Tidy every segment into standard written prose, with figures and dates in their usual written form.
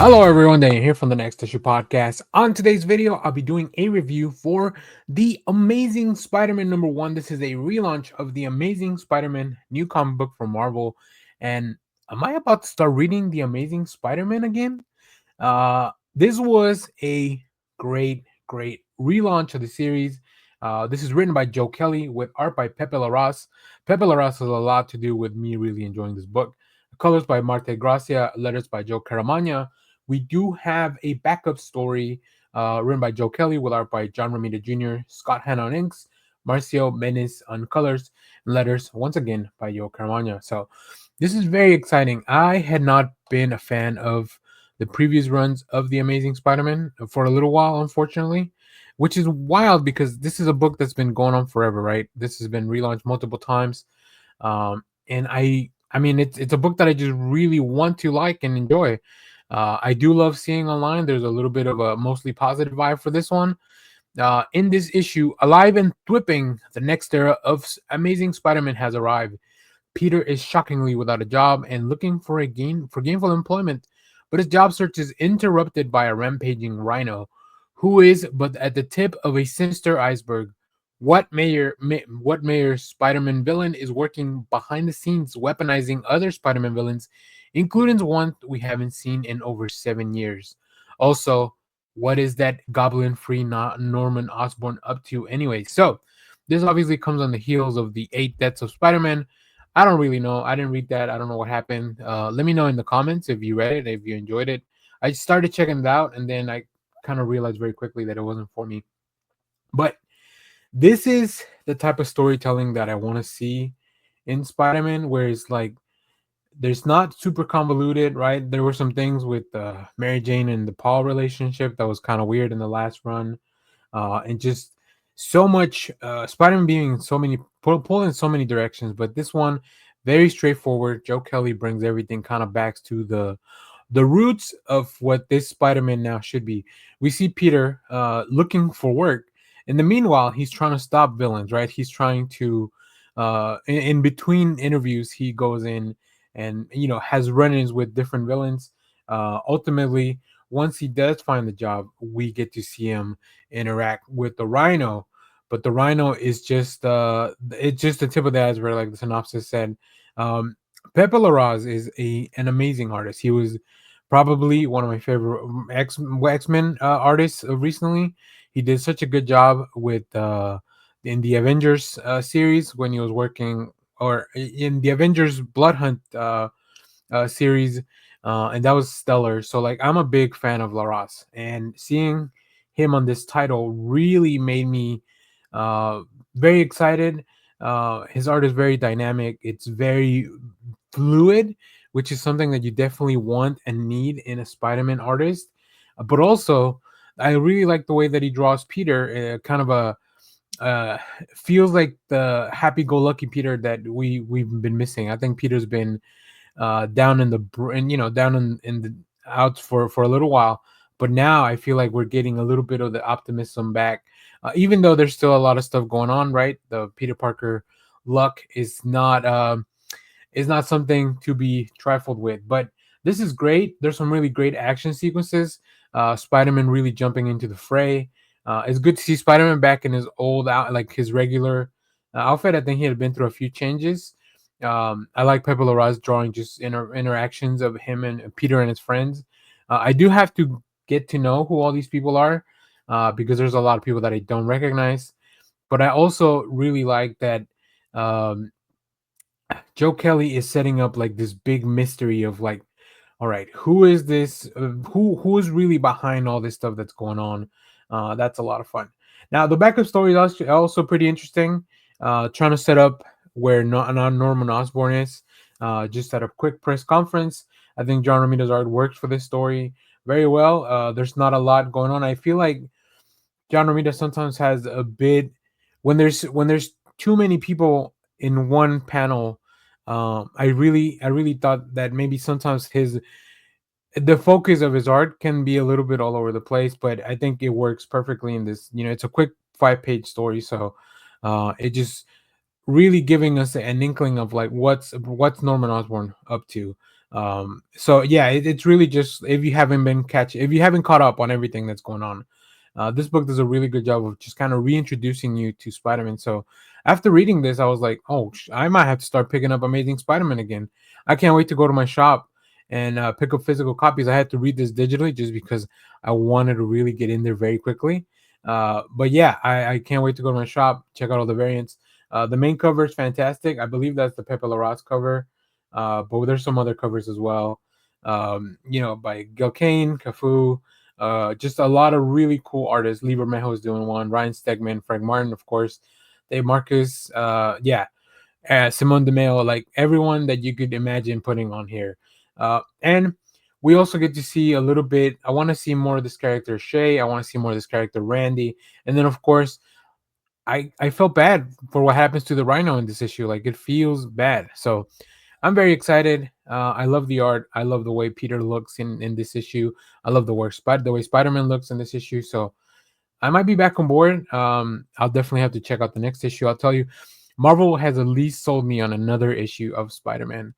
Hello everyone, Daniel here from the Next Issue Podcast. On today's video, I'll be doing a review for The Amazing Spider-Man #1. This is a relaunch of The Amazing Spider-Man new comic book from Marvel. And am I about to start reading The Amazing Spider-Man again? This was a great relaunch of the series. This is written by Joe Kelly with art by Pepe Larraz. Pepe Larraz has a lot to do with me really enjoying this book. Colors by Marte Gracia, letters by Joe Caramagna. We do have a backup story written by Joe Kelly with art by John Romita Jr., Scott Hanna on inks, Marcio Menes on colors, and letters once again by Joe Caramagna. So this is very exciting. I had not been a fan of the previous runs of The Amazing Spider-Man for a little while, unfortunately, which is wild because this is a book that's been going on forever, right? This has been relaunched multiple times. And I mean, it's a book that I just really want to like and enjoy. I do love seeing online. There's a little bit of a mostly positive vibe for this one. In this issue, alive and thwipping, the next era of Amazing Spider-Man has arrived. Peter is shockingly without a job and looking for gainful employment, but his job search is interrupted by a rampaging rhino, who is but at the tip of a sinister iceberg. What Mayor Spider-Man villain is working behind the scenes, weaponizing other Spider-Man villains, including one we haven't seen in over 7 years. Also, what is that goblin-free Norman Osborn up to anyway? So, this obviously comes on the heels of the 8 Deaths of Spider-Man. I don't really know. I didn't read that. I don't know what happened. Let me know in the comments if you read it, if you enjoyed it. I started checking it out, and then I kind of realized very quickly that it wasn't for me. But this is the type of storytelling that I want to see in Spider-Man, where it's like there's not super convoluted, right? There were some things with Mary Jane and the Paul relationship that was kind of weird in the last run, and just so much Spider-Man being in so many pull in so many directions. But this one, very straightforward. Joe Kelly brings everything kind of back to the roots of what this Spider-Man now should be. We see Peter looking for work. In the meanwhile, he's trying to stop villains, right? He's trying to in between interviews, he goes in and has run-ins with different villains. Ultimately, once he does find the job, we get to see him interact with the Rhino. But the Rhino is just it's just the tip of the iceberg, like the synopsis said. Um, Pepe Larraz is an amazing artist. He was probably one of my favorite X-Men artists recently. He did such a good job with in the Avengers series when he was working, or in the Avengers Blood Hunt series, and that was stellar. So like I'm a big fan of Larraz, and seeing him on this title really made me uh, very excited. His art is very dynamic. It's very fluid, which is something that you definitely want and need in a Spider-Man artist. But also, I really like the way that he draws Peter, kind of a uh feels like the happy-go-lucky Peter that we've been missing. I think Peter's been down in the and down in the outs for a little while, but now I feel like we're getting a little bit of the optimism back, even though there's still a lot of stuff going on, right? The Peter Parker luck is not something to be trifled with. But this is great. There's some really great action sequences. Spider-Man really jumping into the fray. It's good to see Spider-Man back in his old out, like his regular outfit. I think he had been through a few changes. I like Pepe Larraz drawing just interactions of him and Peter and his friends. I do have to get to know who all these people are, because there's a lot of people that I don't recognize. But I also really like that um, Joe Kelly is setting up like this big mystery of like, all right, who is this? Who is really behind all this stuff that's going on? That's a lot of fun. Now the backup story is also pretty interesting. Trying to set up where not Norman Osborn is. Just at a quick press conference. I think John Romita's art works for this story very well. There's not a lot going on. I feel like John Romita sometimes has a bit when there's too many people in one panel. I really thought that maybe sometimes his the focus of his art can be a little bit all over the place, but I think it works perfectly in this. It's a quick 5-page story, so it just really giving us an inkling of like what's Norman Osborn up to. So yeah, it's really just if you haven't caught up on everything that's going on, this book does a really good job of just kind of reintroducing you to Spider-Man. So after reading this, I was like, oh, I might have to start picking up Amazing Spider-Man again. I can't wait to go to my shop and pick up physical copies. I had to read this digitally just because I wanted to really get in there very quickly. But yeah, I can't wait to go to my shop, check out all the variants. The main cover is fantastic. I believe that's the Pepe Larraz cover, but there's some other covers as well. By Gil Kane, Cafu, just a lot of really cool artists. Lee Bermejo is doing one. Ryan Stegman, Frank Martin, of course, Dave Marcus. Simone DeMeo, like everyone that you could imagine putting on here. And we also get to see a little bit. I want to see more of this character Shay. I want to see more of this character Randy. And then, of course, I felt bad for what happens to the Rhino in this issue. Like it feels bad. So I'm very excited. I love the art. I love the way Peter looks in this issue. I love the way Spider-Man looks in this issue. So I might be back on board. I'll definitely have to check out the next issue. I'll tell you, Marvel has at least sold me on another issue of Spider-Man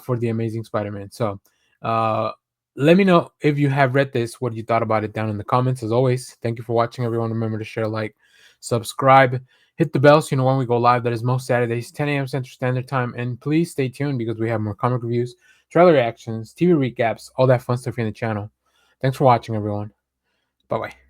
for the Amazing Spider-Man. So uh, let me know if you have read this, what you thought about it down in the comments. As always, thank you for watching, everyone. Remember to share, like, subscribe, hit the bell so you know when we go live. That is most Saturdays, 10 a.m. Central Standard Time. And please stay tuned because we have more comic reviews, trailer reactions, TV recaps, all that fun stuff here in the channel. Thanks for watching, everyone. Bye bye.